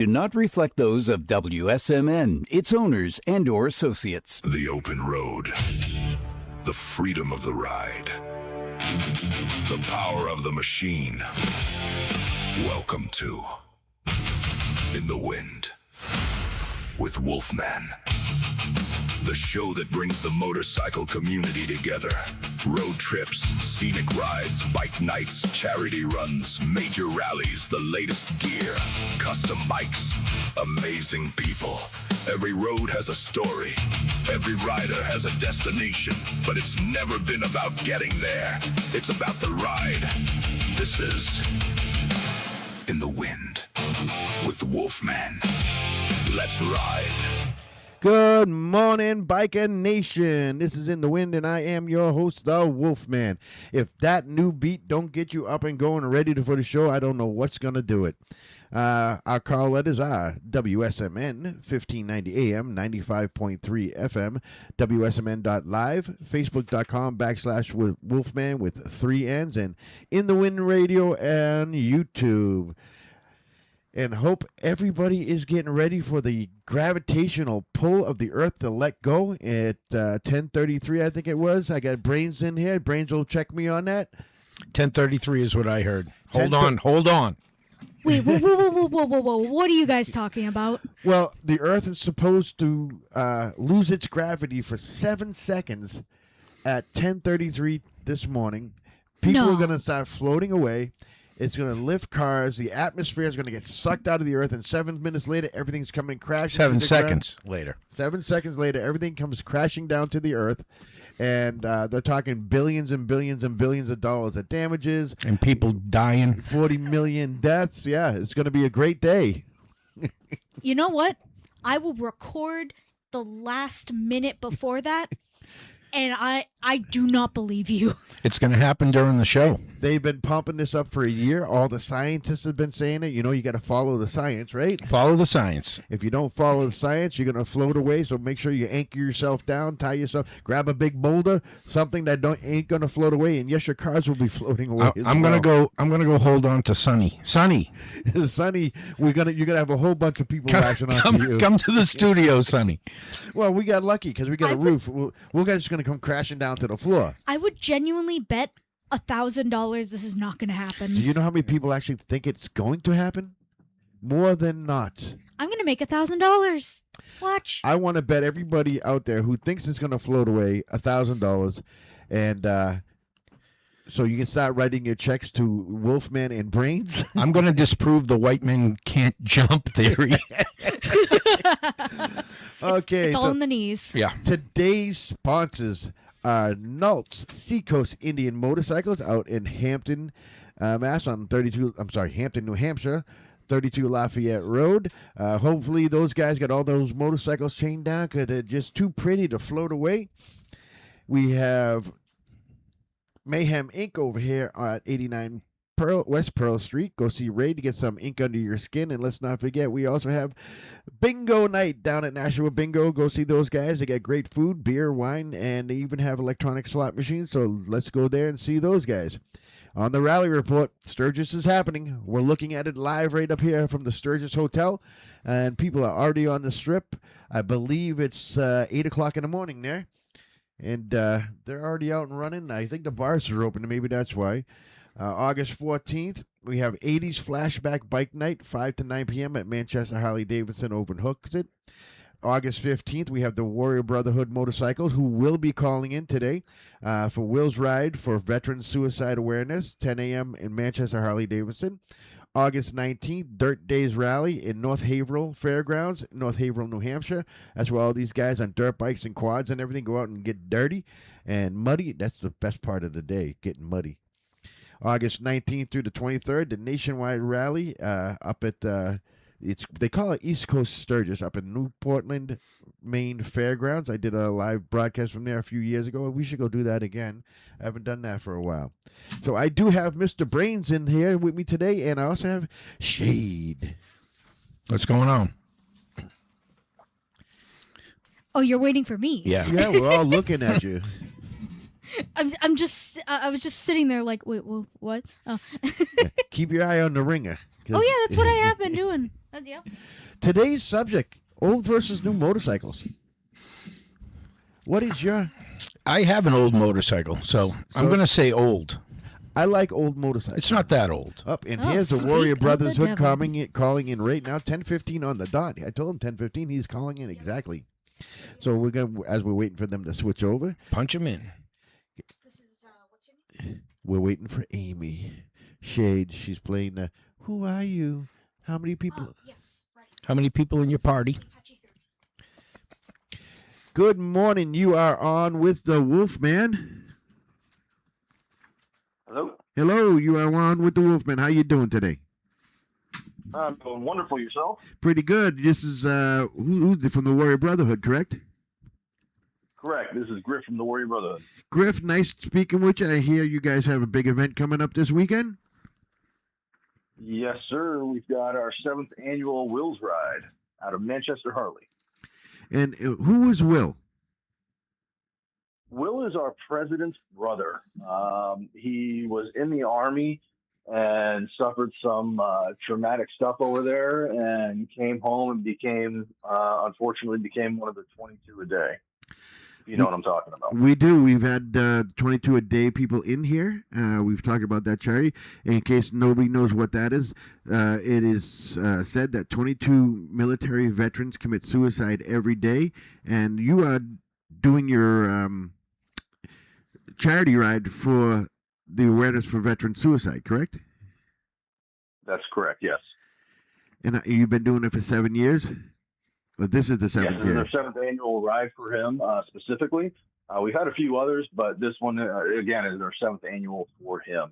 do not reflect those of WSMN, its owners, and/or associates. The open road. The freedom of the ride. The power of the machine. Welcome to In the Wind with Wolfmann. The show that brings the motorcycle community together. Road trips, scenic rides, bike nights, charity runs, major rallies, the latest gear, custom bikes, amazing people. Every road has a story. Every rider has a destination, but it's never been about getting there. It's about the ride. This is In the Wind with Wolfmann. Let's ride. Good morning, Biker Nation. This is In the Wind, and I am your host, the Wolfman. If that new beat don't get you up and going and ready for the show, I don't know what's going to do it. Our call letters are WSMN, 1590 AM, 95.3 FM, WSMN.live, Facebook.com/Wolfman with 3 N's, and In the Wind Radio and YouTube. And hope everybody is getting ready for the gravitational pull of the Earth to let go at 10:33, I think it was. I got Brainz in here. Brainz will check me on that. 10:33 is what I heard. Hold on. Wait, whoa. What are you guys talking about? Well, the Earth is supposed to lose its gravity for 7 seconds at 10:33 this morning. People are going to start floating away. It's going to lift cars. The atmosphere is going to get sucked out of the Earth, and 7 minutes later, everything's coming crashing. 7 seconds later. 7 seconds later, everything comes crashing down to the Earth, and they're talking billions and billions and billions of dollars of damages. And people dying. 40 million deaths. Yeah, it's going to be a great day. You know what? I will record the last minute before that, and I do not believe you. It's going to happen during the show. They've been pumping this up for a year. All the scientists have been saying it. You know, you got to follow the science, right? Follow the science. If you don't follow the science, you're going to float away. So make sure you anchor yourself down, tie yourself, grab a big boulder, something that ain't going to float away. And yes, your cars will be floating away. I'm going to go hold on to Sonny. Sonny, you're going to have a whole bunch of people latching on to you. Come to the studio, Sonny. Well, we got lucky because we got a roof. We're just going to come crashing down to the floor. I would genuinely bet $1,000 this is not going to happen. Do you know how many people actually think it's going to happen? More than not. I'm going to make $1,000. Watch. I want to bet everybody out there who thinks it's going to float away $1,000, and so you can start writing your checks to Wolfmann and Brainz. I'm going to disprove the white men can't jump theory. Okay, it's all in the knees. Yeah. Today's sponsors are Nult's Seacoast Indian Motorcycles out in Hampton, Mass on Hampton, New Hampshire, 32 Lafayette Road. Hopefully those guys got all those motorcycles chained down because they're just too pretty to float away. We have Mayhem Inc. over here at 89 West Pearl Street. Go see Ray to get some ink under your skin. And let's not forget, we also have Bingo Night down at Nashua Bingo. Go see those guys. They got great food, beer, wine, and they even have electronic slot machines. So let's go there and see those guys. On the rally report, Sturgis is happening. We're looking at it live right up here from the Sturgis Hotel. And people are already on the strip. I believe it's 8 o'clock in the morning there. And they're already out and running. I think the bars are open, maybe that's why. August 14th, we have 80s Flashback Bike Night, 5 to 9 p.m. at Manchester Harley-Davidson Open Hooksit. August 15th, we have the Warrior Brotherhood Motorcycles, who will be calling in today for Will's Ride for Veteran Suicide Awareness, 10 a.m. in Manchester Harley-Davidson. August 19th, Dirt Days Rally in North Haverhill Fairgrounds, North Haverhill, New Hampshire. That's where all these guys on dirt bikes and quads and everything go out and get dirty and muddy. That's the best part of the day, getting muddy. August 19th through the 23rd, the nationwide rally up at they call it East Coast Sturgis up in New Portland, Maine Fairgrounds. I did a live broadcast from there a few years ago. We should go do that again. I haven't done that for a while. So I do have Mr. Brainz in here with me today, and I also have Shade. What's going on? Oh, you're waiting for me. Yeah. Yeah, we're all looking at you. I was just sitting there like, wait, what? Oh. Keep your eye on the ringer. Oh yeah, that's what I have been doing. Yeah. Today's subject: old versus new motorcycles. What is your? I have an old motorcycle, so I'm going to say old. I like old motorcycles. It's not that old. Up and Oh, here's the speak Warrior of the Brotherhood devil. calling in right now, 10:15 on the dot. I told him 10:15. He's calling in exactly. So we're gonna, as we're waiting for them to switch over, Punch him in. This is what's your name? we're waiting for Amy Shade. She's playing the "Who Are You? How many people?" Oh, yes, right. How many people in your party? Patchy 30. Good morning. You are on with the Wolfman. Hello. Hello. You are on with the Wolfman. How you doing today? I'm doing wonderful. Yourself? Pretty good. This is who's from the Warrior Brotherhood, correct? Correct. This is Griff from the Warrior Brotherhood. Griff, nice speaking with you. I hear you guys have a big event coming up this weekend. Yes, sir. We've got our 7th annual Wills Ride out of Manchester, Harley. And who is Will? Will is our president's brother. He was in the Army and suffered some traumatic stuff over there and came home and unfortunately became one of the 22 a day. If you know what I'm talking about. We do. We've had 22 a day people in here. We've talked about that charity. In case nobody knows what that is, it is said that 22 military veterans commit suicide every day. And you are doing your charity ride for the awareness for veteran suicide, correct? That's correct, yes. And you've been doing it for 7 years? Well, this is the 7th Yes, this is year. our 7th annual ride for him specifically. We've had a few others, but this one, again, is our 7th annual for him.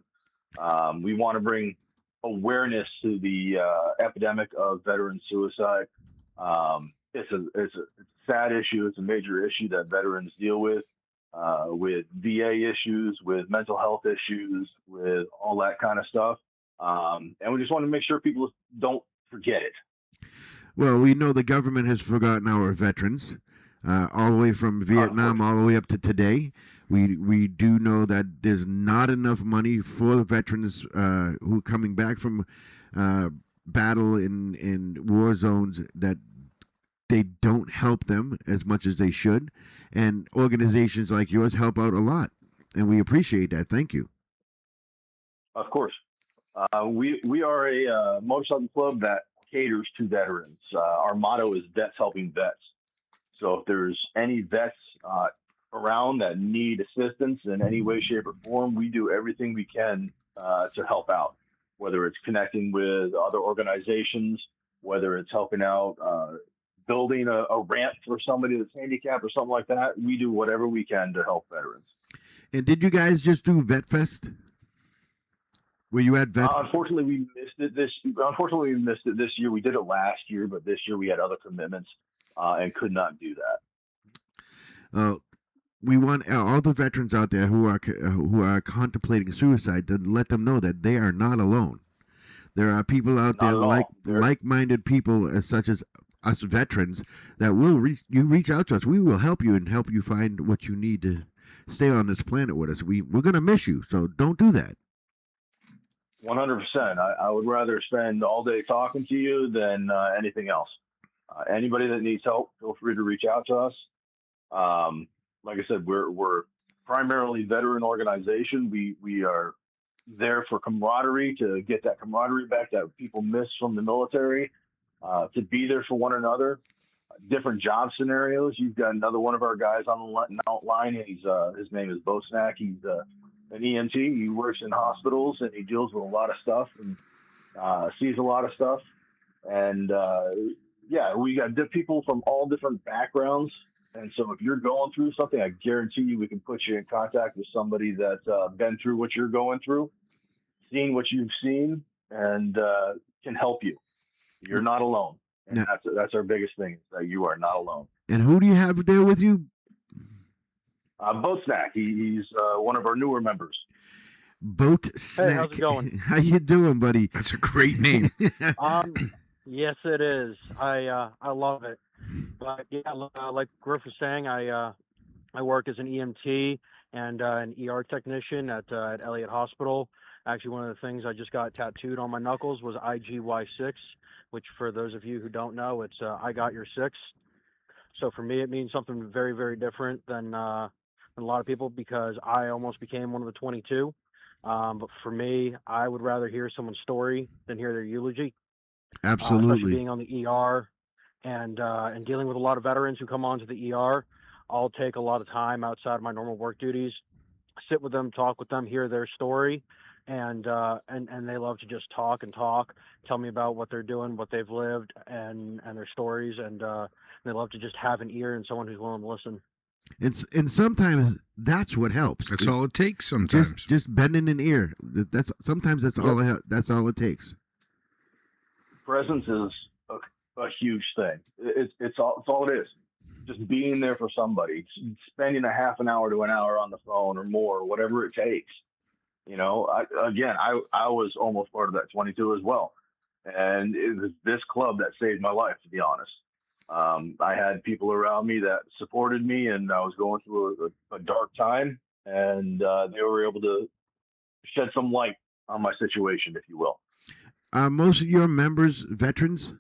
We want to bring awareness to the epidemic of veteran suicide. It's a sad issue. It's a major issue that veterans deal with VA issues, with mental health issues, with all that kind of stuff. And we just want to make sure people don't forget it. Well, we know the government has forgotten our veterans, all the way from Vietnam all the way up to today. We do know that there's not enough money for the veterans who are coming back from battle in war zones, that they don't help them as much as they should. And organizations like yours help out a lot, and we appreciate that. Thank you. Of course. We are a motorcycle club that caters to veterans. Our motto is vets helping vets. So if there's any vets around that need assistance in any way, shape, or form, we do everything we can to help out, whether it's connecting with other organizations, whether it's helping out building a ramp for somebody that's handicapped or something like that. We do whatever we can to help veterans. And did you guys just do Vet Fest? Were you at Vet? Unfortunately, we missed it this year. We did it last year, but this year we had other commitments and could not do that. We want all the veterans out there who are contemplating suicide to let them know that they are not alone. There are people out there like-minded people, such as us veterans, that will reach out to us. We will help you and help you find what you need to stay on this planet with us. We're going to miss you, so don't do that. 100%. I would rather spend all day talking to you than anything else. Anybody that needs help, feel free to reach out to us. Like I said, we're primarily veteran organization. We are there for camaraderie, to get that camaraderie back that people miss from the military, to be there for one another. Different job scenarios. You've got another one of our guys on the line. His name is Bo Snack. He's an EMT. He works in hospitals and he deals with a lot of stuff and sees a lot of stuff. And we got people from all different backgrounds. And so if you're going through something, I guarantee you we can put you in contact with somebody that's been through what you're going through, seen what you've seen, and can help you. You're not alone. And that's our biggest thing, is that you are not alone. And who do you have there with you? Boat Snack. He's one of our newer members. Boat Snack. Hey, how's it going? How you doing, buddy? That's a great name. Yes, it is. I love it. But yeah, like Griff was saying, I work as an EMT and an ER technician at Elliott Hospital. Actually, one of the things I just got tattooed on my knuckles was IGY6, which for those of you who don't know, it's I got your six. So for me, it means something very, very different than a lot of people because I almost became one of the 22. But for me, I would rather hear someone's story than hear their eulogy. Absolutely. Especially being on the ER and dealing with a lot of veterans who come onto the ER. I'll take a lot of time outside of my normal work duties, sit with them, talk with them, hear their story, and they love to just talk, tell me about what they're doing, what they've lived, and their stories, and they love to just have an ear and someone who's willing to listen. And sometimes that's what helps. That's all it takes. Sometimes just bending an ear. That's sometimes that's all. That's all it takes. Presence is a huge thing. It's all it is. Just being there for somebody, spending a half an hour to an hour on the phone or more, whatever it takes. You know, I was almost part of that 22 as well. And it was this club that saved my life, to be honest. I had people around me that supported me, and I was going through a dark time, and they were able to shed some light on my situation, if you will. Are most of your members veterans?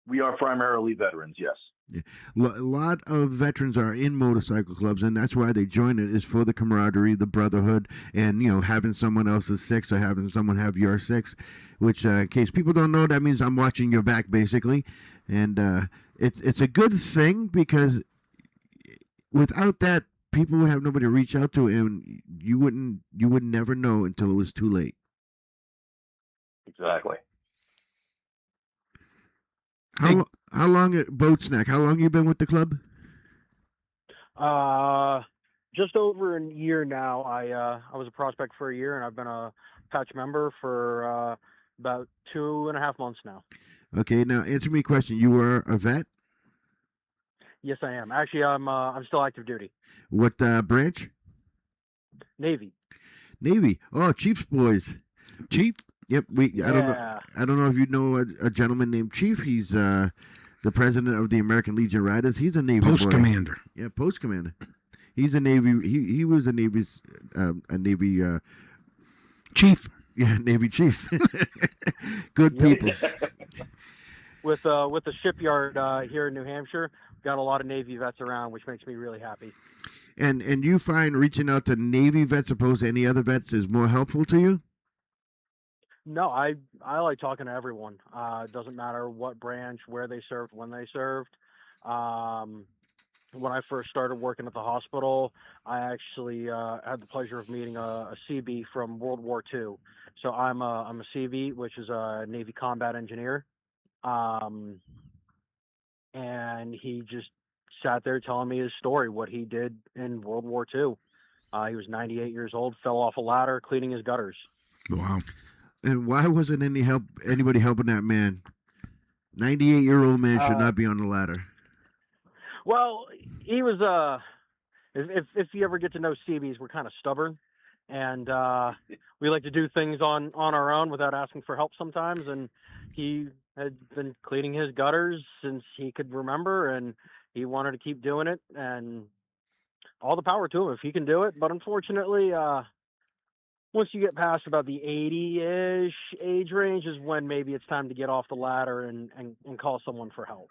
We are primarily veterans, yes. Yeah. A lot of veterans are in motorcycle clubs, and that's why they join it, is for the camaraderie, the brotherhood, and, you know, having someone else's six or having someone have your six, which, in case people don't know, that means I'm watching your back, basically. And it's a good thing because without that, people would have nobody to reach out to, and you would never know until it was too late. Exactly. How long at Boat Snack? How long you been with the club? Just over a year now. I was a prospect for a year, and I've been a patch member for about 2.5 months now. Okay, now answer me a question. You were a vet? Yes, I am. Actually, I'm still active duty. What branch? Navy. Navy. Oh, Chief's boys. Chief. Yep. I don't know if you know a gentleman named Chief. He's the president of the American Legion Riders. He's a Navy Post boy. commander. Yeah, post commander. He's a Navy. He was a Navy's Navy chief. Yeah, Navy chief. Good people. With the shipyard here in New Hampshire, got a lot of Navy vets around, which makes me really happy. And you find reaching out to Navy vets opposed to any other vets is more helpful to you? No, I like talking to everyone. It doesn't matter what branch, where they served, when they served. When I first started working at the hospital, I actually had the pleasure of meeting a CB from World War II. So I'm a CB, which is a Navy combat engineer. And he just sat there telling me his story, what he did in World War II. He was 98 years old, fell off a ladder, cleaning his gutters. Wow. And why wasn't anybody helping that man? 98-year-old man should not be on the ladder. Well, he was if you ever get to know CBs, we're kind of stubborn, and we like to do things on our own without asking for help sometimes. And he had been cleaning his gutters since he could remember, and he wanted to keep doing it. And all the power to him if he can do it. But unfortunately, once you get past about the 80-ish age range is when maybe it's time to get off the ladder and call someone for help.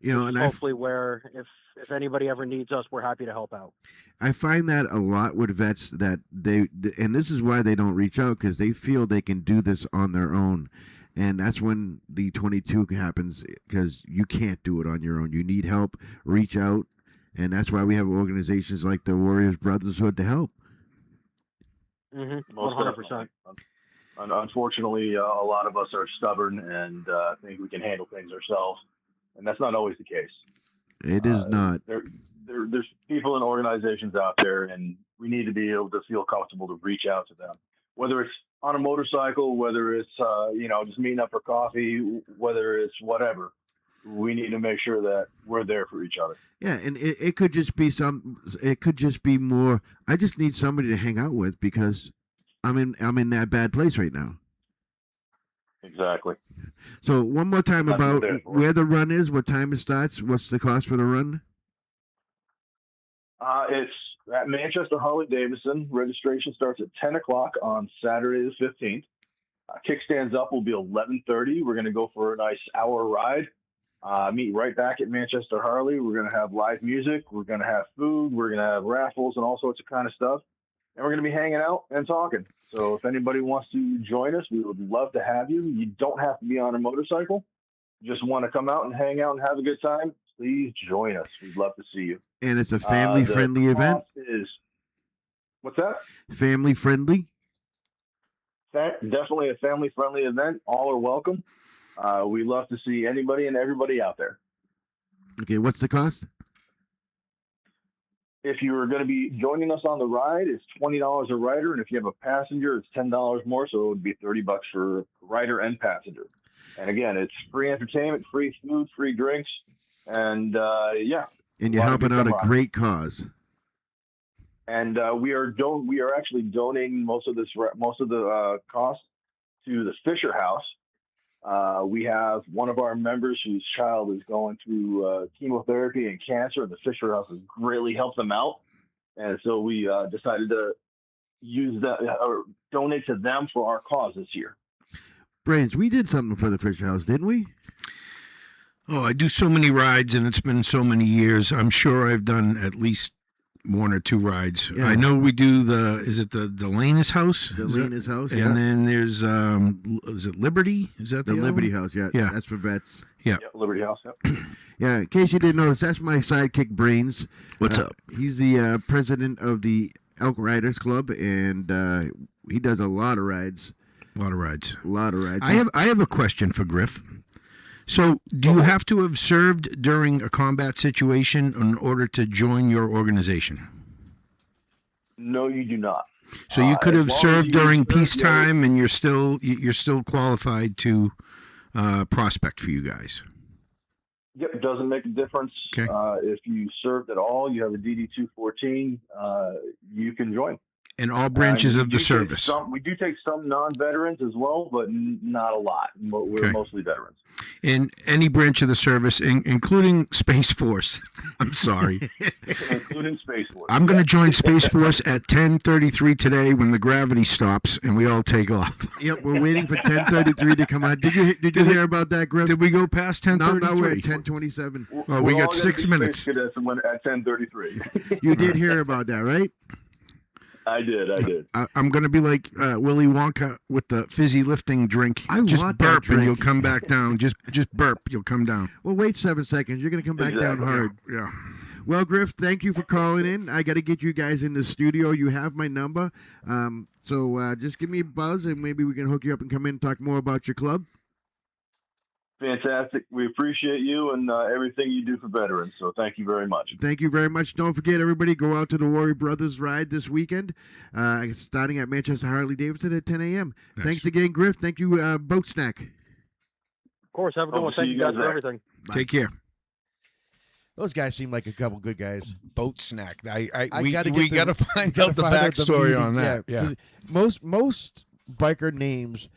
You know, and hopefully where if anybody ever needs us, we're happy to help out. I find that a lot with vets that and this is why they don't reach out, because they feel they can do this on their own. And that's when the 22 happens, because you can't do it on your own. You need help, reach out. And that's why we have organizations like the Warriors Brotherhood to help. 100%. Unfortunately, a lot of us are stubborn and think we can handle things ourselves, and that's not always the case. It is not. There's people and organizations out there, and we need to be able to feel comfortable to reach out to them, whether it's on a motorcycle, whether it's just meeting up for coffee, whether it's whatever. We need to make sure that we're there for each other. Yeah, and it could just be it could just be more, I just need somebody to hang out with because I'm in that bad place right now. Exactly. So one more time about where the run is, what time it starts, what's the cost for the run? at Manchester Harley-Davidson. Registration starts at 10 o'clock on Saturday the 15th. Kickstands up will be 11:30. We're going to go for a nice hour ride. Meet right back at Manchester Harley. We're going to have live music. We're going to have food. We're going to have raffles and all sorts of kind of stuff. And we're going to be hanging out and talking. So if anybody wants to join us, we would love to have you. You don't have to be on a motorcycle. You just want to come out and hang out and have a good time, please join us. We'd love to see you. And it's a family-friendly event? What's that? Family-friendly? Definitely a family-friendly event. All are welcome. We love to see anybody and everybody out there. Okay, what's the cost? If you're going to be joining us on the ride, it's $20 a rider, and if you have a passenger, it's $10 more, so it would be $30 for rider and passenger. And again, it's free entertainment, free food, free drinks, and yeah. And you're helping out a great cause. And we are actually donating most of the cost to the Fisher House. We have one of our members whose child is going through chemotherapy and cancer. The Fisher House has greatly helped them out, and so we decided to use that or donate to them for our cause this year. Brainz, we did something for the Fisher House, didn't we? Oh, I do so many rides, and it's been so many years. I'm sure I've done at least one or two rides. Yeah. I know we do is it the Delaney's house? The Delaney's house, yeah. And then there's, is it Liberty? Is that the Liberty House, yeah. Yeah. That's for vets. Yeah. Liberty House, yeah. Yeah, in case you didn't notice, that's my sidekick, Brainz. What's up? He's the president of the Elk Riders Club, and he does a lot of rides. A lot of rides. I have a question for Griff. So, do you have to have served during a combat situation in order to join your organization? No, you do not. So you could have served during peacetime, and you're still qualified to prospect for you guys. Yep, it doesn't make a difference. Okay. If you served at all, you have a DD 214, you can join. In all branches of the service. We do take some non-veterans as well, but not a lot. We're mostly veterans. In any branch of the service, including Space Force. I'm sorry. Including Space Force. I'm going to join Space Force at 10:33 today when the gravity stops and we all take off. Yep, we're waiting for 10:33 to come out. Did you hear about that, Griff? Did we go past 10:33? No, we're at 10:27. Well, we got 6 minutes. At 10:33. You did hear about that, right? I did. I'm going to be like Willy Wonka with the fizzy lifting drink. Just burp and you'll come back down. Just burp, you'll come down. Well, wait 7 seconds. You're going to come back down hard. Yeah. Well, Griff, thank you for calling in. I got to get you guys in the studio. You have my number. So just give me a buzz and maybe we can hook you up and come in and talk more about your club. Fantastic. We appreciate you and everything you do for veterans. So thank you very much. Thank you very much. Don't forget, everybody, go out to the Warrior Brothers ride this weekend, starting at Manchester Harley-Davidson at 10 a.m. Nice. Thanks again, Griff. Thank you, Boat Snack. Of course. Have a good one. Thank you guys for everything. Bye. Take care. Those guys seem like a couple good guys. Boat Snack. We got to find out the backstory on that. Yeah. Most biker names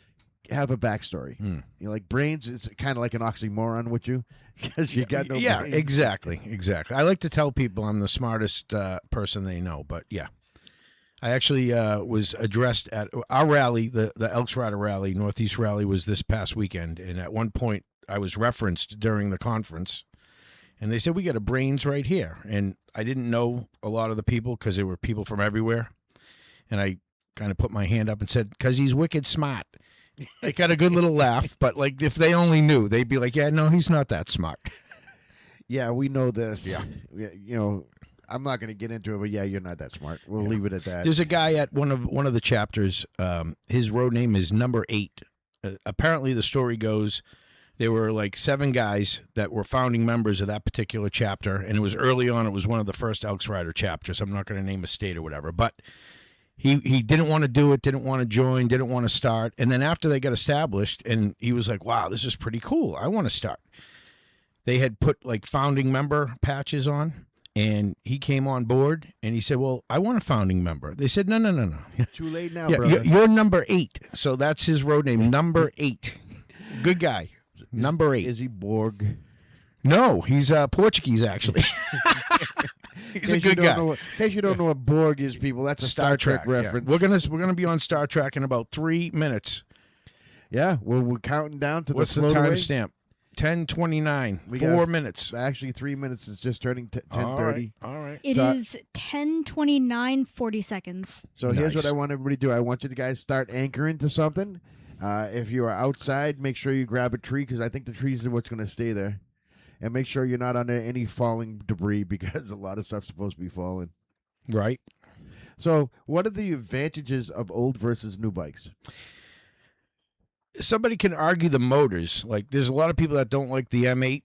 have a backstory. You know, like Brainz is kind of like an oxymoron with you because you got no brains. Yeah, exactly. I like to tell people I'm the smartest person they know, but yeah. I actually was addressed at our rally, the Elks Rider Rally, Northeast Rally was this past weekend, and at one point I was referenced during the conference, and they said, we got a Brainz right here, and I didn't know a lot of the people because there were people from everywhere, and I kind of put my hand up and said, because he's wicked smart. They got a good little laugh, but like if they only knew, they'd be like, yeah, no, he's not that smart. Yeah, we know this. Yeah. You know, I'm not going to get into it, but yeah, you're not that smart. We'll leave it at that. There's a guy at one of the chapters. His road name is Number 8. Apparently, the story goes there were like 7 guys that were founding members of that particular chapter, and it was early on. It was one of the first Elks Rider chapters. I'm not going to name a state or whatever, but he didn't want to do it, didn't want to join, didn't want to start. And then after they got established, and he was like, wow, this is pretty cool. I want to start. They had put like founding member patches on, and he came on board, and he said, well, I want a founding member. They said, no. Too late now, brother. You're Number 8. So that's his road name, Number 8. Good guy. Number 8. Is he Borg? No, he's Portuguese, actually. He's a good guy. In case you don't know what Borg is, people, that's a Star Trek yeah. reference. We're gonna be on Star Trek in about 3 minutes. Yeah, well, we're counting down to What's the the float away. timestamp? 10:29. We 4 got- minutes. Actually, 3 minutes is just turning 10:30. All right. It is 10:29, 40 seconds. So here's what Nice. I want everybody to do. I want you to guys start anchoring to something. If you are outside, make sure you grab a tree because I think the trees are what's going to stay there. And make sure you're not under any falling debris because a lot of stuff's supposed to be falling. Right. So what are the advantages of old versus new bikes? Somebody can argue the motors. Like, there's a lot of people that don't like the M8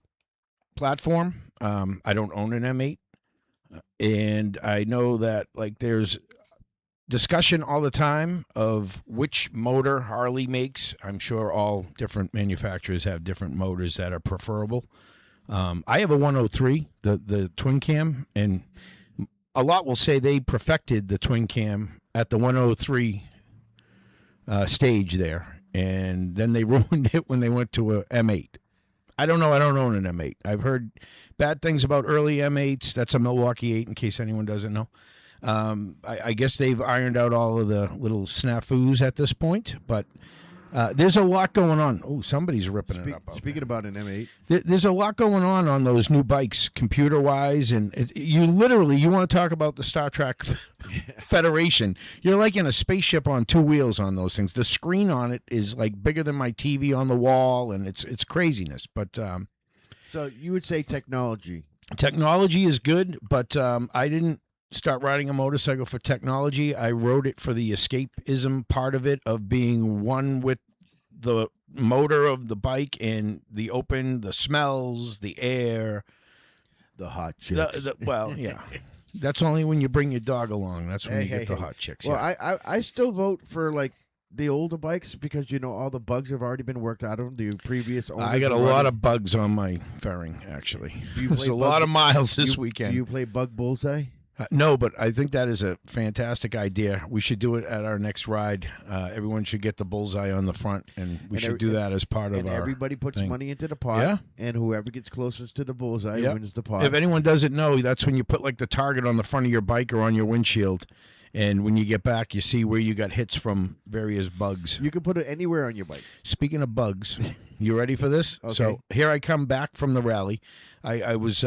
platform. I don't own an M8. And I know that, like, there's discussion all the time of which motor Harley makes. I'm sure all different manufacturers have different motors that are preferable. I have a 103, the twin cam, and a lot will say they perfected the twin cam at the 103 stage there. And then they ruined it when they went to a M8. I don't know. I don't own an M8. I've heard bad things about early M8s. That's a Milwaukee 8, in case anyone doesn't know. I guess they've ironed out all of the little snafus at this point, but there's a lot going on. Oh, somebody's ripping it up. Speaking about an M8. There's a lot going on those new bikes, computer-wise, and you want to talk about the Star Trek Federation. You're like in a spaceship on two wheels on those things. The screen on it is like bigger than my TV on the wall, and it's craziness. But So you would say technology. technology is good, but I didn't start riding a motorcycle for technology. I rode it for the escapism part of it, of being one with the motor of the bike and the open, the smells, the air. The hot chicks. Well, yeah. That's only when you bring your dog along. That's when Hey, you get hey, the hey. hot chicks. Well, yeah. I still vote for like the older bikes because all the bugs have already been worked out of them. The previous owners. I got a have lot already- of bugs on my fairing, actually. you There's play a bug- lot of miles this you- weekend. Do you play bug bullseye? No, but I think that is a fantastic idea. We should do it at our next ride. Everyone should get the bullseye on the front, and we And should every- do that as part of And our everybody puts thing. money into the pot. Yeah. And whoever gets closest to the bullseye Yep. wins the pot. If anyone doesn't know, that's when you put like the target on the front of your bike or on your windshield, and when you get back, you see where you got hits from various bugs. You can put it anywhere on your bike. Speaking of bugs, you ready for this? Okay. So here I come back from the rally. I was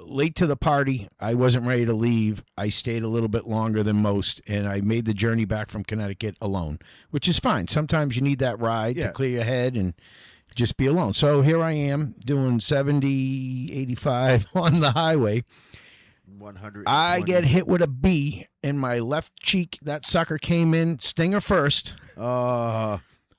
late to the party. I wasn't ready to leave. I stayed a little bit longer than most, and I made the journey back from Connecticut alone, which is fine. Sometimes you need that ride Yeah. to clear your head and just be alone. So here I am doing 70, 85 on the highway. 100. I get hit with a bee in my left cheek. That sucker came in, stinger first. I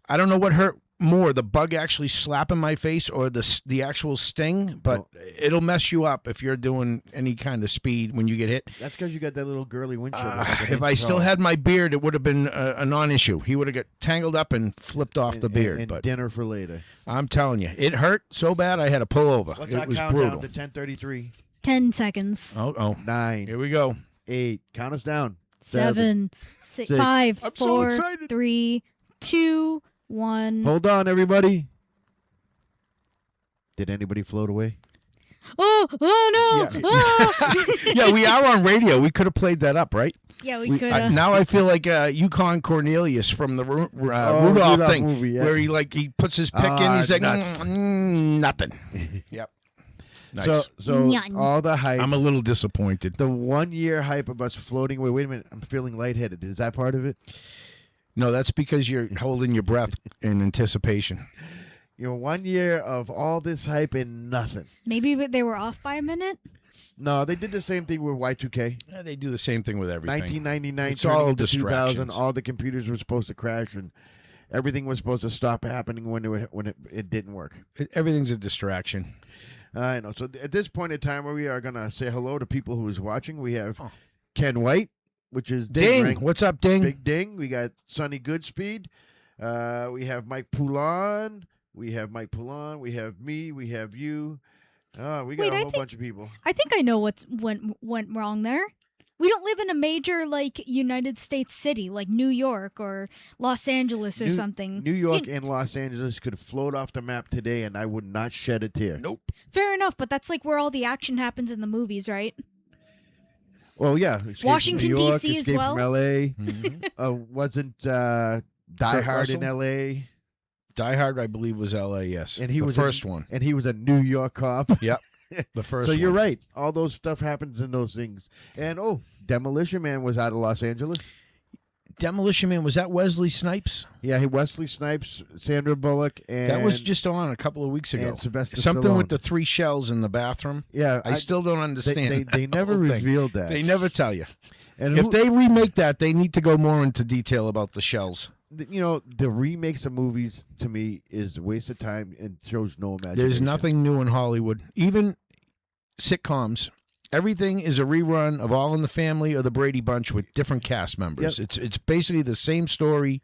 don't know what hurt more, the bug actually slapping my face or the actual sting, but it'll mess you up if you're doing any kind of speed when you get hit. That's because you got that little girly windshield. If I still had my beard, it would have been a non-issue. He would have got tangled up and flipped off the beard. And but dinner for later. I'm telling you, it hurt so bad I had to pull over. What's It our was countdown brutal. to 10:33? 10 seconds. Oh, 9, here we go. 8. Count us down. 7, 6, six. 5, I'm so 4, excited. 3, 2, 1. Hold on, everybody. Did anybody float away? Oh no! Yeah. Oh! Yeah, we are on radio. We could have played that up, right? Yeah, we could. Now I feel like Yukon Cornelius from the Rudolph Rudolph thing, movie, yeah. where he puts his pick in. He's like, nuts. nothing. Yep. Nice. So Nyan. all the hype, I'm a little disappointed. the 1 year hype of us floating away. Wait a minute, I'm feeling lightheaded. Is that part of it? No, that's because you're holding your breath in anticipation. 1 year of all this hype and nothing. Maybe they were off by a minute. No, they did the same thing with Y2K. Yeah, they do the same thing with everything. 1999 It's turning all into 2000, distractions. all the computers were supposed to crash and everything was supposed to stop happening when it didn't work. Everything's a distraction. I know. So at this point in time, where we are going to say hello to people who is watching, we have Ken White, which is Ding! Ring. What's up, Ding? Big Ding. We got Sonny Goodspeed. We have Mike Poulon. We have me. We have you. We got Wait, a I whole think- bunch of people. I think I know what went wrong there. We don't live in a major United States city like New York or Los Angeles or something. New York and Los Angeles could float off the map today, and I would not shed a tear. Nope. Fair enough, but that's where all the action happens in the movies, right? Well, yeah. Escape from Washington, New York, D.C. as Escape well. From L.A. Mhm. Wasn't Die Kurt Hard in Russell? L.A. Die Hard, I believe, was L.A. Yes, And he the was first one. And he was a New York cop. Yep, the first. So you're one. right. All those stuff happens in those things. And Demolition Man was out of Los Angeles. Demolition Man, was that Wesley Snipes? Yeah, Wesley Snipes, Sandra Bullock, and That was just on a couple of weeks ago. and Sylvester Something with Stallone. the 3 shells in the bathroom. Yeah, I still don't understand. They the never whole thing. revealed that. They never tell you. And If they remake that, they need to go more into detail about the shells. the remakes of movies to me is a waste of time and shows no imagination. There's nothing new in Hollywood. Even sitcoms. Everything is a rerun of All in the Family or the Brady Bunch with different cast members. Yep. It's basically the same story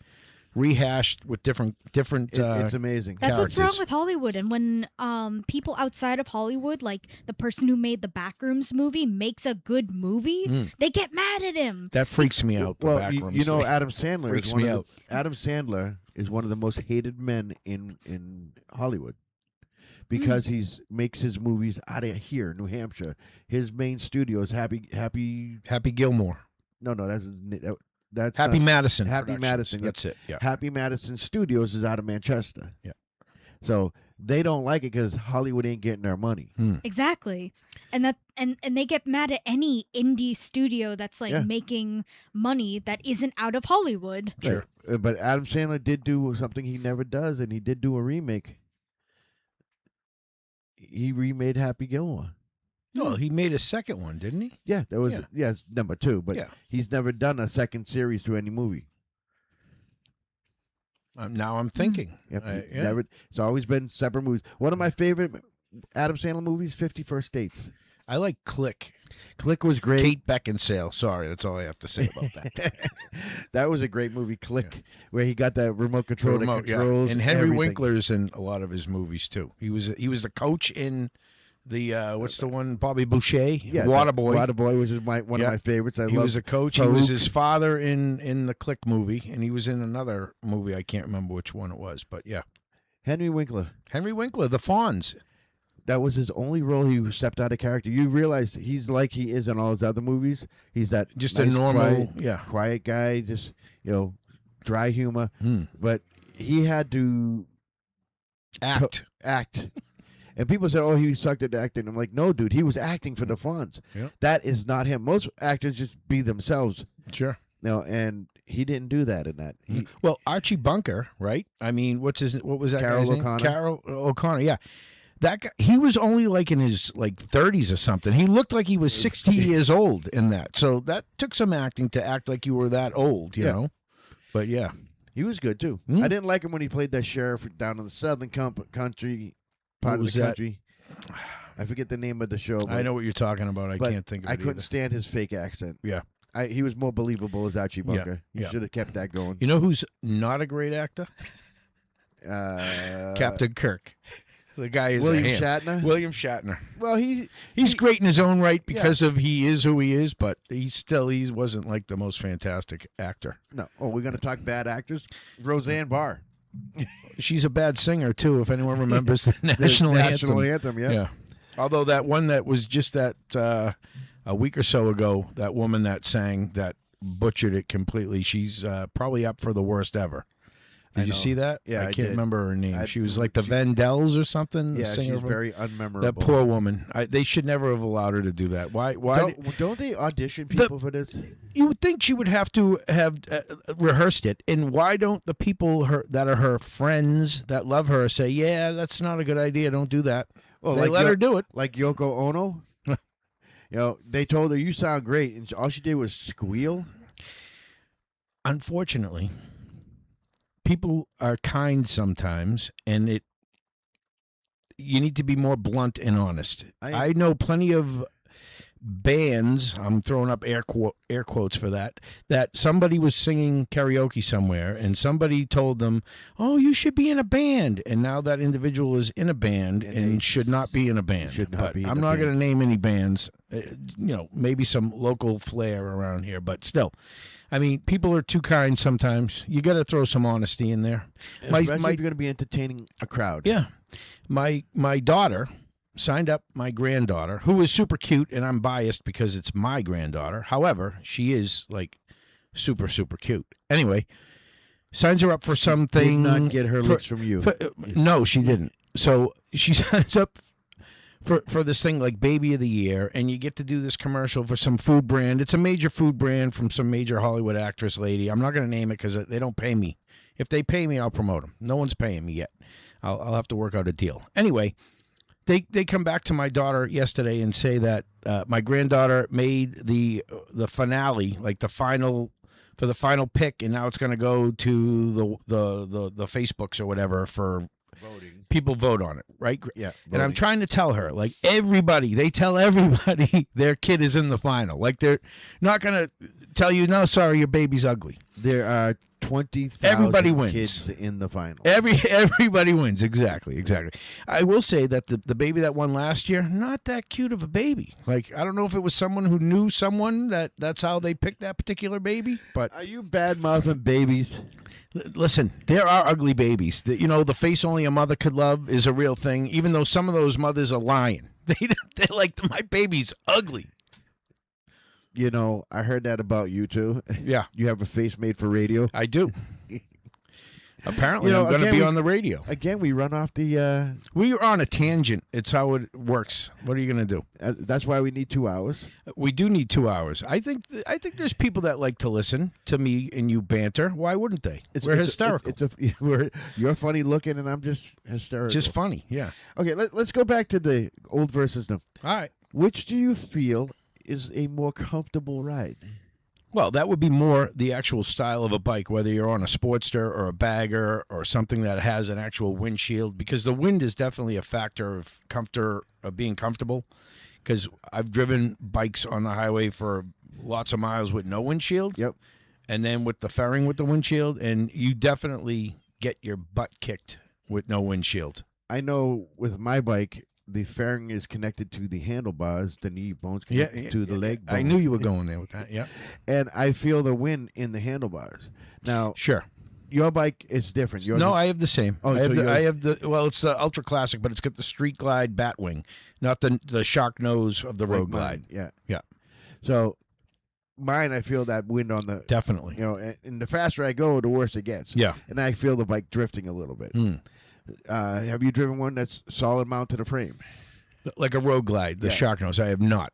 rehashed with different. It's amazing. That's what's wrong characters. with Hollywood. And when people outside of Hollywood, like the person who made the Backrooms movie, makes a good movie, they get mad at him. That freaks me out. The Well, Backrooms you know, thing. Adam Sandler Freaks is one me of out. Adam Sandler is one of the most hated men in Hollywood because he's makes his movies out of here, New Hampshire. His main studio is Happy. Happy Gilmore. No, that's Happy not- Madison. Happy Productions. Madison. That's it. Yeah. Happy Madison Studios is out of Manchester. Yeah. So they don't like it because Hollywood ain't getting their money. Exactly. And they get mad at any indie studio that's like Yeah. making money that isn't out of Hollywood. Sure. But Adam Sandler did do something he never does, and he did do a remake. He remade Happy Gilmore. Well, he made a second one, didn't he? Yeah, that was Yeah. number 2. But Yeah. he's never done a second series to any movie. Now I'm thinking. Yep, he Yeah. never. It's always been separate movies. One of my favorite Adam Sandler movies, 50 First Dates. I like Click. Click was great. Kate Beckinsale. Sorry, that's all I have to say about that. That was a great movie, Click, where he got that remote control Remote, that controls And Henry everything. Winkler's in a lot of his movies too. He was the coach in the what's the one? Bobby Boucher, Yeah, Waterboy. Waterboy, which is one of Yeah. my favorites. I He love was a coach. He was Farouk. his father in the Click movie, and he was in another movie. I can't remember which one it was, but yeah, Henry Winkler. Henry Winkler, the Fonz. That was his only role. He stepped out of character. You realize he's like he is in all his other movies. He's that Just nice, a normal, quiet guy, just dry humor. But he had to act. act. And people said, "Oh, he sucked at acting." I'm like, "No, dude, he was acting for the Fonz. Yep. That is not him. Most actors just be themselves, Sure. and he didn't do that in that. He, Well, Archie Bunker, right? I mean, what was that Carol guy's name? O'Connor. Carol O'Connor, yeah. That guy, he was only like in his 30s or something. He looked like he was 60 years old in that. So that took some acting to act like you were that old, you know. But yeah, he was good too. Hmm. I didn't like him when he played that sheriff down in the southern country part What of was the that? country. I forget the name of the show. I but- know what you're talking about. I but can't think of it I couldn't either. stand his fake accent. Yeah. He was more believable as Archie Bunker. He yeah. should have kept that going. You know who's not a great actor? Uh, Captain Kirk. The guy is William a ham. Shatner. William Shatner. Well, He's great in his own right because of he is who he is, but he wasn't like the most fantastic actor. no. Oh, we're gonna talk bad actors. Roseanne Barr, She's a bad singer too, if anyone remembers the The national national anthem. anthem. Yeah. Although that one that was just that a week or so ago, that woman that sang that butchered it completely. She's probably up for the worst ever. Did you know. see that? Yeah, I I can't did. remember her name. I- She was like the Vandells or something. the Yeah, singer she's of- very unmemorable. That poor woman. They should never have allowed her to do that. Why? Don't they audition people for this? You would think she would have to have rehearsed it, and why don't the people that are her friends that love her say, "Yeah, that's not a good idea. Don't do that." Well, they like let her do it. Like Yoko Ono. They told her you sound great, and all she did was squeal. Unfortunately, people are kind sometimes, and you need to be more blunt and honest. I know plenty of bands, I'm throwing up air quotes for that somebody was singing karaoke somewhere and somebody told them, "Oh, you should be in a band," and now that individual is in a band and should not be in a band. Should not be in I'm a not band. going to name any bands, maybe some local flair around here, but still, I mean, people are too kind sometimes. You got to throw some honesty in there. Especially if you're going to be entertaining a crowd. Yeah. My daughter, signed up my granddaughter, who is super cute, and I'm biased because it's my granddaughter. However, she is like super, super cute. Anyway, signs her up for something. Did not get her looks from you. No, she didn't. So she signs up for this thing like Baby of the Year, and you get to do this commercial for some food brand. It's a major food brand from some major Hollywood actress lady. I'm not going to name it because they don't pay me. If they pay me, I'll promote them. No one's paying me yet. I'll have to work out a deal. Anyway, they come back to my daughter yesterday and say that my granddaughter made the finale, like the final pick, and now it's going to go to the Facebooks or whatever for Voting. People vote on it, right? Yeah. And I'm voting. trying to tell her, like, they tell everybody their kid is in the final. Like, they're not going to tell you, no, sorry, your baby's ugly. There are 20,000 Everybody wins. kids in the final. Everybody wins. Exactly. I will say that the baby that won last year, not that cute of a baby. Like, I don't know if it was someone who knew someone that's how they picked that particular baby, but Are you bad-mouthing babies? listen, there are ugly babies. The face only a mother could love is a real thing, even though some of those mothers are lying. They're like, my baby's ugly. You know, I heard that about you, too. Yeah, You have a face made for radio. I do. Apparently, You know, I'm going to again, be we- on the radio. Again, we run off the... We are on a tangent. It's how it works. What are you going to do? that's why we need 2 hours. We do need 2 hours. I think there's people that like to listen to me and you banter. Why wouldn't they? We're hysterical. You're funny looking, and I'm just hysterical. Just funny, yeah. Okay, let's go back to the old versus new. All right. Which do you feel is a more comfortable ride? Well, that would be more the actual style of a bike, whether you're on a Sportster or a Bagger or something that has an actual windshield, because the wind is definitely a factor of being comfortable. Because I've driven bikes on the highway for lots of miles with no windshield. Yep. And then with the fairing with the windshield, and you definitely get your butt kicked with no windshield. I know with my bike, the fairing is connected to the handlebars, the knee bones connected to the leg bones. I knew you were going there with that, yeah. And I feel the wind in the handlebars. Now, Sure. your bike is different. Yours No, is- I have the same. Oh, I have so it's the Ultra Classic, but it's got the Street Glide Batwing, not the shark nose of the like Road mine, Glide. Yeah. Yeah. So mine, I feel that wind on the... Definitely. You know, and the faster I go, the worse it gets. Yeah. And I feel the bike drifting a little bit. Mm. Have you driven one that's solid mount to the frame? Like a Road Glide, the Yeah. shark nose. I have not.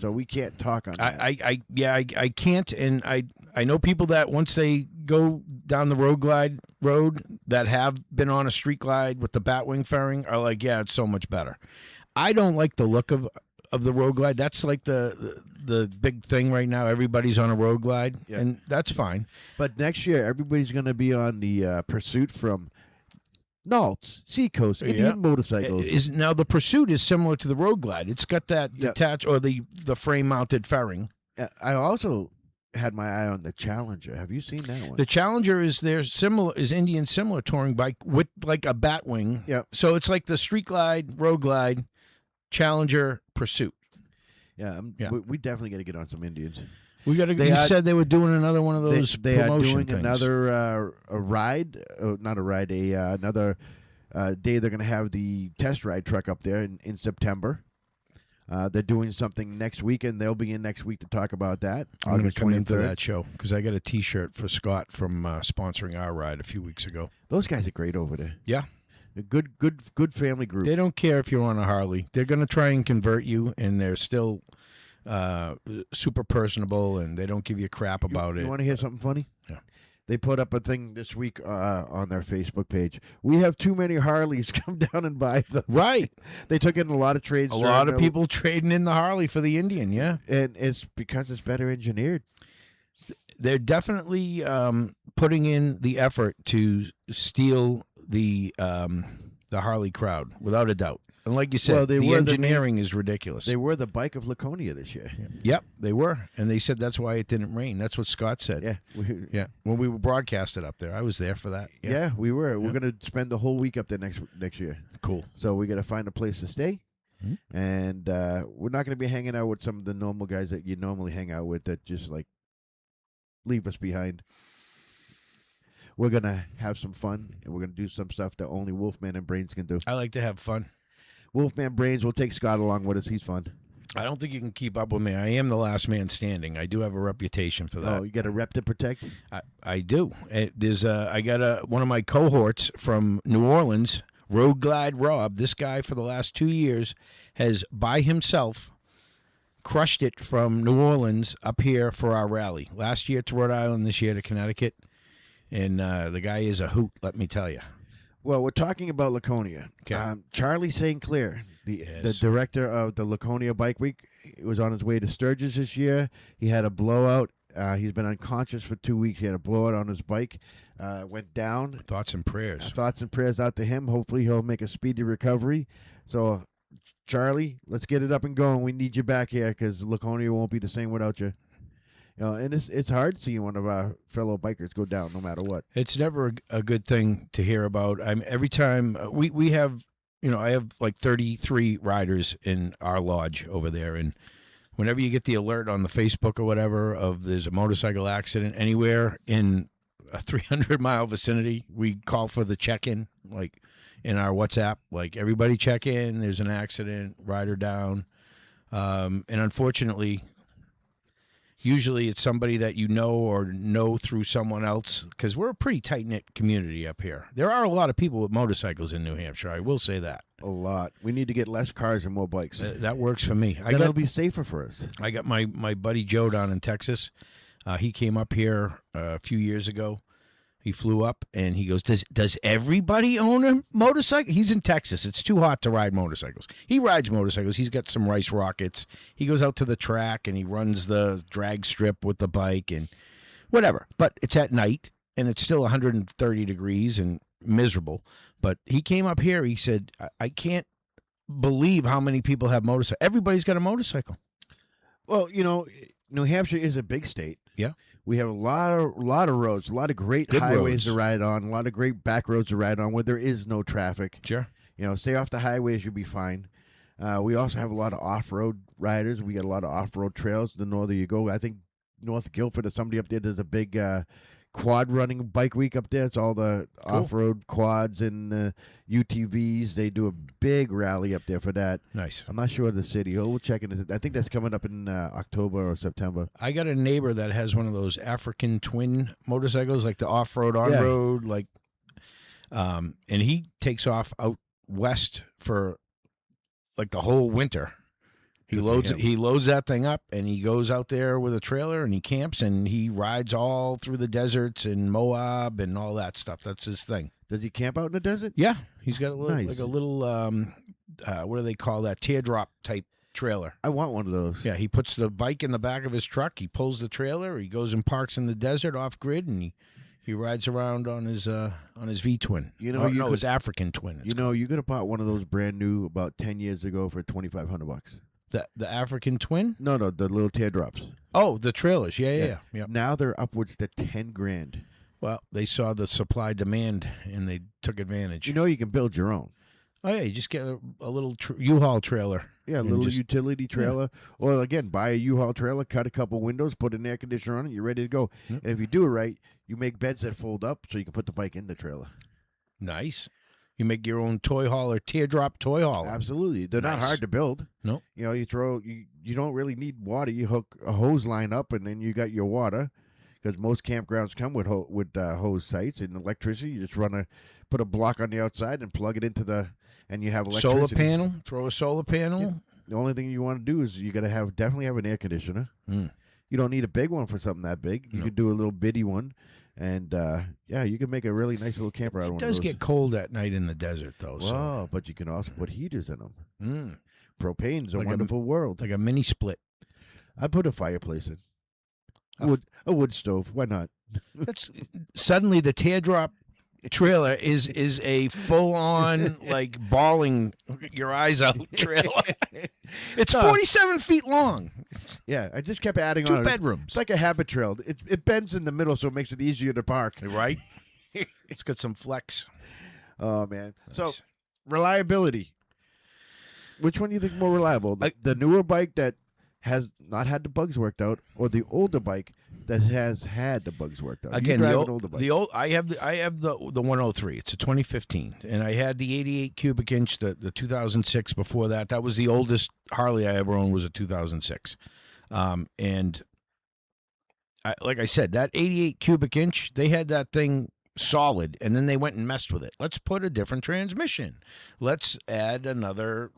So we can't talk on that. I can't, and I know people that once they go down the Road Glide road that have been on a Street Glide with the Batwing fairing are like, yeah, it's so much better. I don't like the look of the Road Glide. That's like the big thing right now. Everybody's on a Road Glide, Yeah. and that's fine. But next year, everybody's going to be on the Pursuit from Nalt's, Seacoast, Indian Motorcycles. Now the Pursuit is similar to the Road Glide. It's got that Yeah. detached or the frame mounted fairing. I also had my eye on the Challenger. Have you seen that one? The Challenger is Indian similar touring bike with like a Batwing. Yeah. So it's like the Street Glide, Road Glide, Challenger, Pursuit. Yeah, Yeah. we definitely got to get on some Indians. We got to. They You are- said they were doing another one of those. They are promotion doing things. another a ride, not a ride, another day. They're going to have the test ride truck up there in September. They're doing something next week, and they'll be in next week to talk about that. I'm going to August come into 23rd. that show because I got a T-shirt for Scott from sponsoring our ride a few weeks ago. Those guys are great over there. Yeah. A good family group. They don't care if you're on a Harley. They're going to try and convert you, and they're still super personable, and they don't give you crap about You it. want to hear something funny? Yeah. They put up a thing this week on their Facebook page. We have too many Harleys. Come down and buy them. Right. They took in a lot of trades. A lot of people trading in the Harley for the Indian, yeah. And it's because it's better engineered. They're definitely putting in the effort to steal the Harley crowd, without a doubt. And like you said, Well, they the were the engineering is ridiculous. They were the bike of Laconia this year. Yep, they were. And they said that's why it didn't rain. That's what Scott said. Yeah. Yeah. When we were broadcasted up there, I was there for that. Yeah, we were. We're going to spend the whole week up there next year. Cool. So we got to find a place to stay. Mhm. And we're not going to be hanging out with some of the normal guys that you normally hang out with that just like leave us behind. We're going to have some fun, and we're going to do some stuff that only Wolfmann and Brainz can do. I like to have fun. Wolfmann Brainz will take Scott along with us. He's fun. I don't think you can keep up with me. I am the last man standing. I do have a reputation for that. Oh, you got a rep to protect? I do. I got one of my cohorts from New Orleans, Road Glide Rob. This guy for the last 2 years has by himself crushed it from New Orleans up here for our rally. Last year to Rhode Island, this year to Connecticut. And the guy is a hoot, let me tell you. Well, we're talking about Laconia. Okay. Charlie St. Clair, the director of the Laconia Bike Week, was on his way to Sturgis this year. He had a blowout. He's been unconscious for 2 weeks. He had a blowout on his bike. Went down. Thoughts and prayers. Thoughts and prayers out to him. Hopefully he'll make a speedy recovery. So, Charlie, let's get it up and going. We need you back here because Laconia won't be the same without you. And it's hard seeing one of our fellow bikers go down, no matter what. It's never a good thing to hear about. Every time we have, I have like 33 riders in our lodge over there, and whenever you get the alert on the Facebook or whatever of there's a motorcycle accident anywhere in a 300-mile vicinity, we call for the check-in, like in our WhatsApp, like everybody check in. There's an accident, rider down, and unfortunately. Usually it's somebody that you know or know through someone else because we're a pretty tight-knit community up here. There are a lot of people with motorcycles in New Hampshire. I will say that. A lot. We need to get less cars and more bikes. That works for me. That'll be safer for us. I got my buddy Joe down in Texas. He came up here a few years ago. He flew up, and he goes, does everybody own a motorcycle? He's in Texas. It's too hot to ride motorcycles. He rides motorcycles. He's got some rice rockets. He goes out to the track, and he runs the drag strip with the bike and whatever. But it's at night, and it's still 130 degrees and miserable. But he came up here. He said, I can't believe how many people have motorcycles. Everybody's got a motorcycle. Well, New Hampshire is a big state. Yeah. We have a lot of roads, a lot of great Good highways roads. to ride on, a lot of great back roads to ride on where there is no traffic. Sure. Stay off the highways, you'll be fine. We also have a lot of off-road riders. We got a lot of off-road trails. The norther you go, I think North Guilford or somebody up there does a big quad running bike week up there. It's all the off-road quads and UTVs. They do a big rally up there for that. Nice. I'm not sure of the city. We'll check it. I think that's coming up in October or September. I got a neighbor that has one of those African twin motorcycles, like the off-road, on-road, and he takes off out west for like the whole winter. He loads that thing up, and he goes out there with a trailer, and he camps, and he rides all through the deserts and Moab and all that stuff. That's his thing. Does he camp out in the desert? Yeah, he's got a little, Nice. like a little, what do they call that? Teardrop type trailer. I want one of those. Yeah, he puts the bike in the back of his truck. He pulls the trailer. He goes and parks in the desert off grid, and he rides around on his V twin. His African twin. You could have bought one of those brand new about 10 years ago for $2,500. The African twin? No, the little teardrops. Oh, the trailers. Yeah. Now they're upwards to $10,000. Well, they saw the supply demand and they took advantage. You can build your own. Oh yeah, you just get a little U-Haul trailer. Yeah, a little utility trailer. Yeah. Or again, buy a U-Haul trailer, cut a couple windows, put an air conditioner on it, you're ready to go. Yep. And if you do it right, you make beds that fold up so you can put the bike in the trailer. Nice. You make your own toy hauler, teardrop toy hauler. Absolutely. They're not hard to build. No. You don't really need water. You hook a hose line up and then you got your water because most campgrounds come with hose sites and electricity. You just put a block on the outside and plug it into and you have electricity. Solar panel, throw a solar panel. Yeah. The only thing you want to do is you got to definitely have an air conditioner. Mm. You don't need a big one for something that big. You could do a little bitty one. And, you can make a really nice little camper out of one of those. It does get cold at night in the desert, though. Wow, but you can also put heaters in them. Mm. Propane's a wonderful world. Like a mini split. I'd put a fireplace in. A wood stove. Why not? That's suddenly the teardrop trailer is a full-on, like, bawling your eyes out trailer. It's 47 feet long. Yeah, I just kept adding on. Two bedrooms. It's like a habit trail. It bends in the middle, so it makes it easier to park. Right? It's got some flex. Oh, man. Nice. So, reliability. Which one do you think more reliable? The newer bike that has not had the bugs worked out, or the older bike that has had the bugs worked out. Again, you the drive old, an older bike. the old I have the 103. It's a 2015, and I had the 88 cubic inch, the 2006 before that. That was the oldest Harley I ever owned, was a 2006, and like I said, that 88 cubic inch, they had that thing solid, and then they went and messed with it. Let's put a different transmission. Let's add another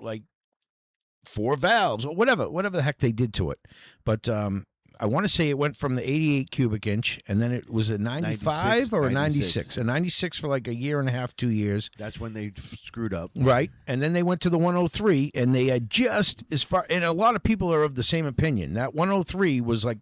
4 valves or whatever the heck they did to it. But I want to say it went from the 88 cubic inch, and then it was a 95 or a 96. A 96 for like a year and a half, 2 years. That's when they screwed up. Right. And then they went to the 103, and they had just as far, and a lot of people are of the same opinion. That 103 was like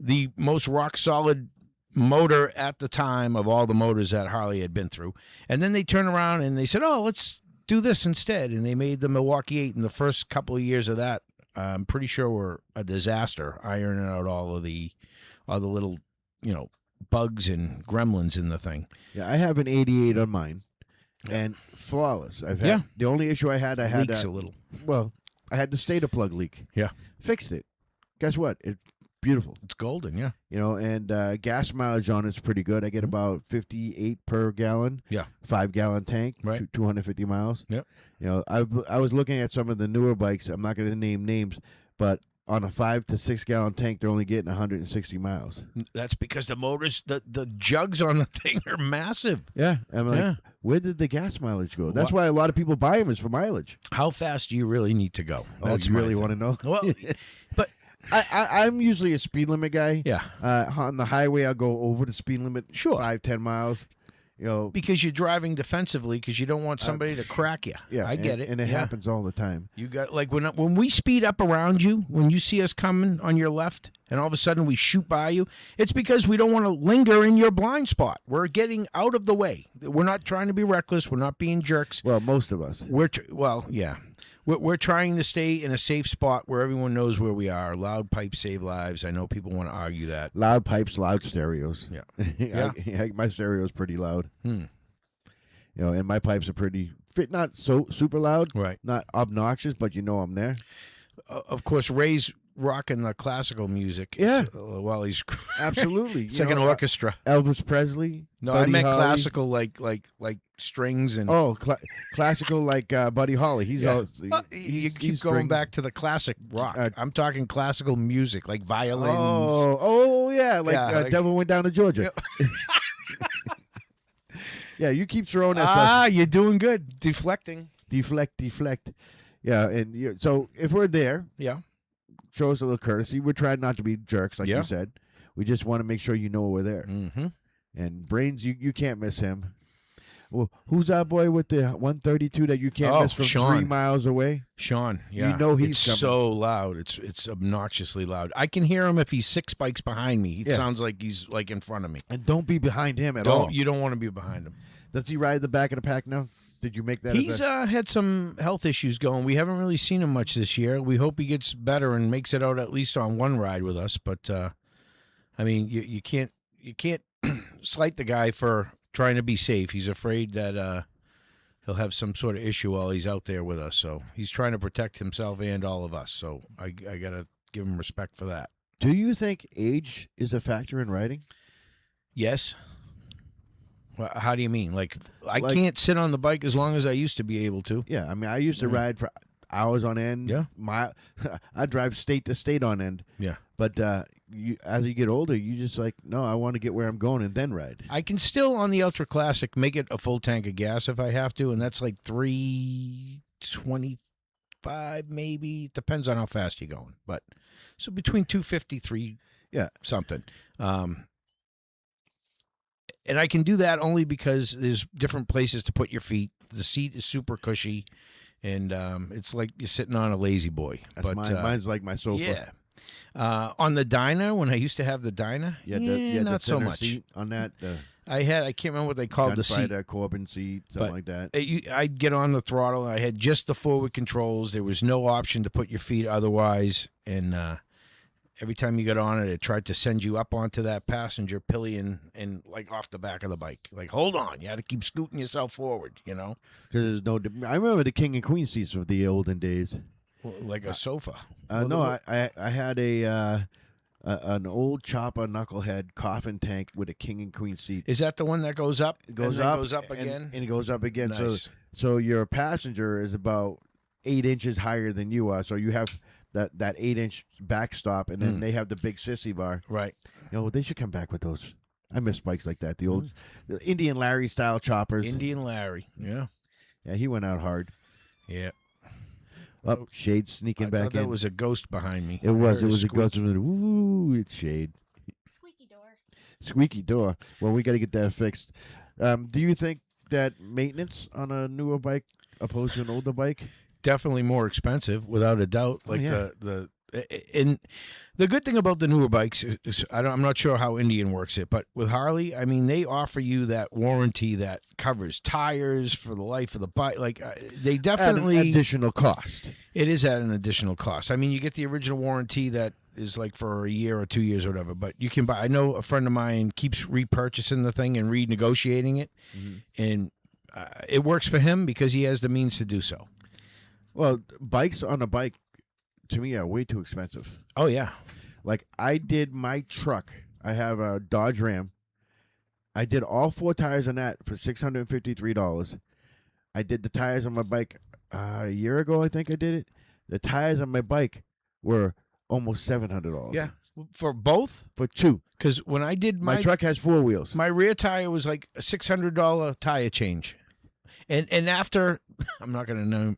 the most rock solid motor at the time of all the motors that Harley had been through. And then they turned around and they said, oh, let's do this instead. And they made the Milwaukee 8, and the first couple of years of that, I'm pretty sure were a disaster, ironing out all the little, bugs and gremlins in the thing. Yeah, I have an 88 on mine, and flawless. The only issue I had Leaks a little. Well, I had the stator plug leak. Yeah. Fixed it. Guess what? It's beautiful. It's golden, yeah. And gas mileage on it's pretty good. I get about 58 per gallon. Yeah. 5-gallon tank. Right. 250 miles. Yep. I was looking at some of the newer bikes. I'm not going to name names, but on a 5 to 6 gallon tank, they're only getting 160 miles. That's because the motors, the jugs on the thing are massive. Yeah. I'm like, where did the gas mileage go? That's why a lot of people buy them is for mileage. How fast do you really need to go? That's you really want to know? Well, but I'm usually a speed limit guy. Yeah. On the highway, I'll go over the speed limit. Sure. 5-10 miles. Because you're driving defensively, because you don't want somebody to crack you. Yeah, I get it. And it happens all the time. You got when we speed up around you, when you see us coming on your left, and all of a sudden we shoot by you, it's because we don't want to linger in your blind spot. We're getting out of the way. We're not trying to be reckless. We're not being jerks. Well, most of us. We're trying to stay in a safe spot where everyone knows where we are. Loud pipes save lives. I know people want to argue that. Loud pipes, loud stereos. Yeah. My stereo's pretty loud. And my pipes are pretty not so super loud. Right. Not obnoxious, but I'm there. Of course, Ray's rocking the classical music. Yeah. While he's absolutely. It's like an orchestra. Elvis Presley. No, Buddy I meant Holly. classical, like strings and. Classical like Buddy Holly. He's you keep going back to the classic rock. I'm talking classical music, like violins. Like Devil Went Down to Georgia. Yeah, you keep throwing that stuff. You're doing good. Deflecting. Deflect. Yeah, and so if we're there, show us a little courtesy. We're trying not to be jerks, like you said. We just want to make sure you know we're there. Mm-hmm. And Brainz, you can't miss him. Well, who's that boy with the 132 that you can't miss from Sean. 3 miles away? Sean, yeah. You know he's it's coming. so loud. It's obnoxiously loud. I can hear him if he's 6 bikes behind me. It sounds like he's like in front of me. And don't be behind him at all. You don't want to be behind him. Does he ride the back of the pack now? Did you make that? He's had some health issues going. We haven't really seen him much this year. We hope he gets better and makes it out at least on one ride with us. But I mean, you can't slight the guy for trying to be safe. He's afraid that he'll have some sort of issue while he's out there with us. So he's trying to protect himself and all of us. So I got to give him respect for that. Do you think age is a factor in riding? Yes. Well, how do you mean? Like I can't sit on the bike as long as I used to be able to. Yeah, I mean, I used to ride for hours on end. Yeah. I drive state to state on end. Yeah. But as you get older, you just like, no, I want to get where I'm going and then ride. I can still, on the Ultra Classic, make it a full tank of gas if I have to, and that's like 325 maybe. It depends on how fast you're going. But so between 253 something. And I can do that only because there's different places to put your feet. The seat is super cushy, and it's like you're sitting on a lazy boy. That's mine's like my sofa. Yeah. On the Dyna, when I used to have the Dyna, not so much. Seat on that. I can't remember what they called the seat. Corbin seat, something like that. I'd get on the throttle. I had just the forward controls. There was no option to put your feet otherwise, and every time you got on it, it tried to send you up onto that passenger pillion and like off the back of the bike. Like, hold on, you had to keep scooting yourself forward, Because I remember the king and queen seats of the olden days. like a sofa. No, I had an old chopper knucklehead coffin tank with a king and queen seat. Is that the one that goes up? It goes and then up, goes up again, and it goes up again. Nice. So your passenger is about 8 inches higher than you are. So you have that 8-inch backstop, and then they have the big sissy bar. Right. They should come back with those. I miss bikes like that. The old the Indian Larry style choppers. Indian Larry. Yeah. Yeah, he went out hard. Yeah. Up, Shade sneaking I back thought that in. was a ghost behind me. It was. I It was a heard ghost. Ooh, it's Shade. Squeaky door. Squeaky door. Well, we got to get that fixed. Do you think that maintenance on a newer bike opposed to an older bike? Definitely more expensive, without a doubt. Like yeah. and the good thing about the newer bikes is I'm not sure how Indian works it, but with Harley, I mean, they offer you that warranty that covers tires for the life of the bike. Like they definitely At an additional cost. It is at an additional cost. I mean, you get the original warranty that is like for a year or 2 years or whatever, but you can buy. I know a friend of mine keeps repurchasing the thing and renegotiating it, and it works for him because he has the means to do so. Well, bikes on a bike, to me, are way too expensive. Oh yeah. Like, I did my truck. I have a Dodge Ram. I did all 4 tires on that for $653. I did the tires on my bike a year ago, I think I did it. The tires on my bike were almost $700. Yeah. For both? For 2. Because when I did My truck has 4 wheels. my rear tire was like a $600 tire change. And after, I'm not going to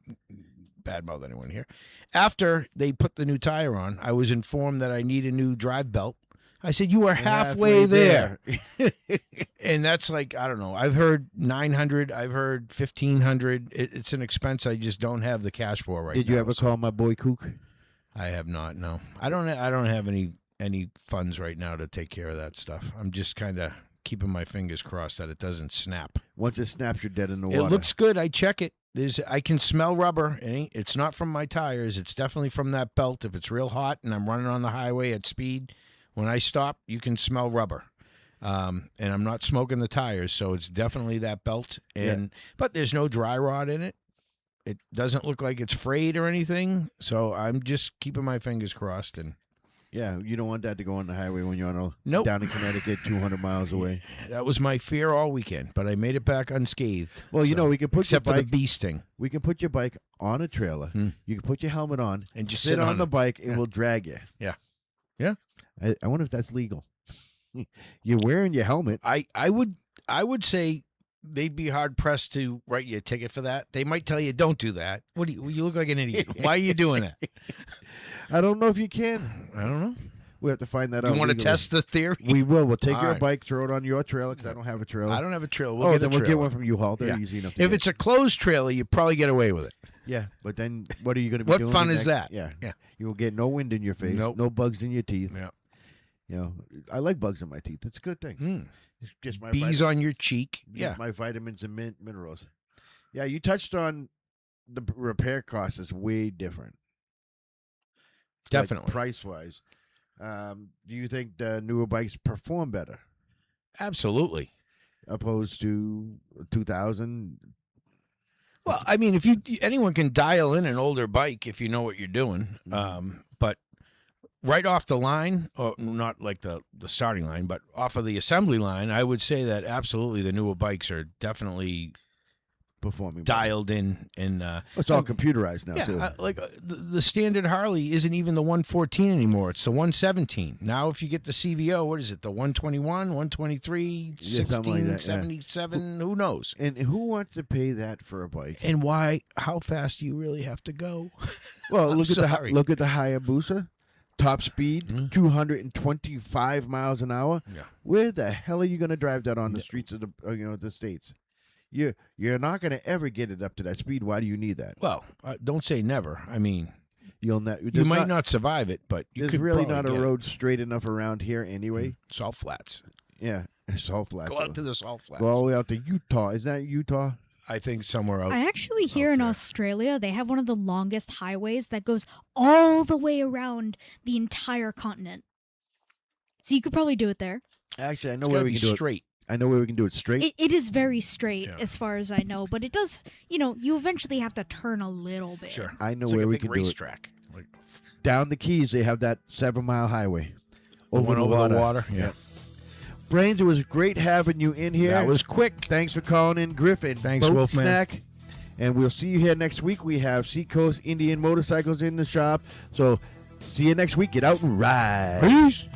badmouth anyone here. After they put the new tire on, I was informed that I need a new drive belt. I said, you are halfway there. And that's like, I don't know. I've heard 900. I've heard 1,500. It's an expense I just don't have the cash for right now. Did you ever call my boy Kook? I have not, no. I don't have any funds right now to take care of that stuff. I'm just kind of keeping my fingers crossed that it doesn't snap. Once it snaps, you're dead in the water. It looks good. I check it. I can smell rubber. It's not from my tires. It's definitely from that belt. If it's real hot and I'm running on the highway at speed, when I stop, you can smell rubber. And I'm not smoking the tires, so it's definitely that belt. But there's no dry rot in it. It doesn't look like it's frayed or anything. So I'm just keeping my fingers crossed. And yeah, you don't want that to go on the highway when you're on Nope. down in Connecticut, 200 miles away. That was my fear all weekend, but I made it back unscathed. Well, we can put except your for bike, the bee sting. We can put your bike on a trailer. You can put your helmet on And just sit sit on on the it. bike, and we'll drag you. Yeah. Yeah. I wonder if that's legal. You're wearing your helmet. I would say they'd be hard pressed to write you a ticket for that. They might tell you don't do that. What do you look like an idiot? Why are you doing that? I don't know if you can. I don't know. We have to find that out. You want to legally. test the theory? We will. We'll take All your right. bike, throw it on your trailer because I don't have a trailer. I don't have a trailer. We'll get one from U-Haul. They're Yeah. easy enough. If it's a closed trailer, you probably get away with it. yeah, but then what are you going to be What doing? fun the is next- that? Yeah, Yeah. You will get no wind in your face. Nope. No bugs in your teeth. Yeah. I like bugs in my teeth. It's a good thing. Mm. It's just my Bees on your cheek. Yeah. my vitamins and minerals. Yeah, you touched on the repair cost is way different. Definitely. Price wise. Do you think the newer bikes perform better Absolutely. opposed to 2000? Well, I mean, if anyone can dial in an older bike if you know what you're doing. But right off the line, or not like the starting line, but off of the assembly line, I would say that absolutely the newer bikes are definitely Performing better. dialed in. And It's all computerized now too. the standard Harley isn't even the 114 anymore. It's the 117. Now, if you get the CVO, what is it? The 121, 123, Yeah, 16, something like that, yeah. 77, who knows? And who wants to pay that for a bike? And how fast do you really have to go? Well, I'm look sorry. at the Hayabusa, top speed, 225 miles an hour. Yeah. Where the hell are you going to drive that on the streets of the states? You're not going to ever get it up to that speed. Why do you need that? Well, don't say never. I mean, You might not survive it, but you There's could really probably not a get it. road straight enough around here anyway. Salt flats. Yeah, salt flats. Go out to the salt flats. Go all the way out to Utah. Is that Utah? I think somewhere out. I actually hear out in there. Australia they have one of the longest highways that goes all the way around the entire continent. So you could probably do it there. Actually, I know It's where gotta we be can do it. straight. I know where we can do it straight. It is very straight Yeah. as far as I know, but it does, you eventually have to turn a little bit. Sure. I know It's where like a we big can do it. racetrack. Like Down the Keys, they have that 7-mile highway. the one over the water. Yeah. Brains, it was great having you in here. That was quick. Thanks for calling in, Griffin. Thanks, Boat Wolfman. Snack. And we'll see you here next week. We have Seacoast Indian Motorcycles in the shop. So see you next week. Get out and ride. Peace.